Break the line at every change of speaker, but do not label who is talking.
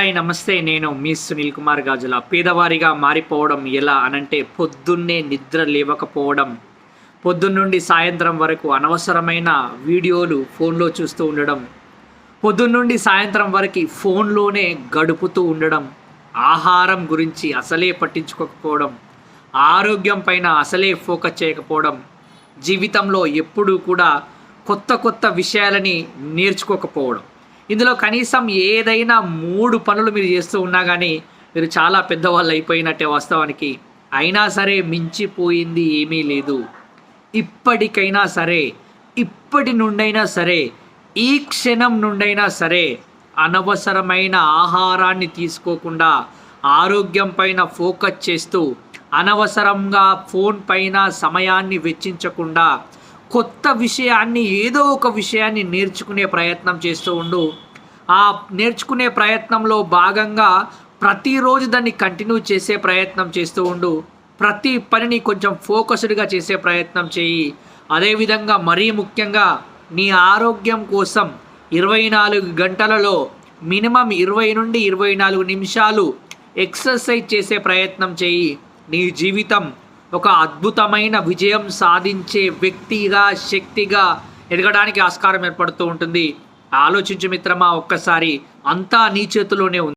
Hi నమస్తే. నేను మీ సునీల్ కుమార్ గాజుల. పేదవారిగా మారిపోవడం ఎలా అనంటే పొద్దున్నే నిద్ర లేవకపోవడం, పొద్దున్నుండి సాయంత్రం వరకు అనవసరమైన వీడియోలు ఫోన్లో చూస్తూ ఉండడం, పొద్దున్నుండి సాయంత్రం వరకు ఫోన్లోనే గడుపుతూ ఉండడం, ఆహారం గురించి అసలే పట్టించుకోకపోవడం, ఆరోగ్యం పైన అసలే ఫోకస్ చేయకపోవడం, జీవితంలో ఎప్పుడూ కూడా కొత్త కొత్త విషయాలని నేర్చుకోకపోవడం. ఇందులో కనీసం ఏదైనా 3 పనులు మీరు చేస్తూ ఉన్నా కానీ మీరు చాలా పెద్దవాళ్ళు అయిపోయినట్టే వాస్తవానికి. అయినా సరే మించిపోయింది ఏమీ లేదు. ఇప్పటికైనా సరే, ఇప్పటి నుండైనా సరే, ఈ క్షణం నుండైనా సరే అనవసరమైన ఆహారాన్ని తీసుకోకుండా ఆరోగ్యం పైన ఫోకస్ చేస్తూ అనవసరంగా ఫోన్ పైన సమయాన్ని వెచ్చించకుండా కొత్త విషయాన్ని, ఏదో ఒక విషయాన్ని నేర్చుకునే ప్రయత్నం చేస్తూ ఉండు. ఆ నేర్చుకునే ప్రయత్నంలో భాగంగా ప్రతిరోజు దాన్ని కంటిన్యూ చేసే ప్రయత్నం చేస్తూ ఉండు. ప్రతి పనిని కొంచెం ఫోకస్డ్గా చేసే ప్రయత్నం చేయి. అదేవిధంగా మరీ ముఖ్యంగా నీ ఆరోగ్యం కోసం 24 గంటలలో మినిమం 20 నుండి 24 నిమిషాలు ఎక్సర్సైజ్ చేసే ప్రయత్నం చేయి. నీ జీవితం ఒక అద్భుతమైన విజయం సాధించే వ్యక్తిగా, శక్తిగా ఎదగడానికి ఆస్కారం ఏర్పడుతూ ఉంటుంది. ఆలోచించు మిత్రమా, ఒక్కసారి అంతా నీ చేతిలోనే ఉంది.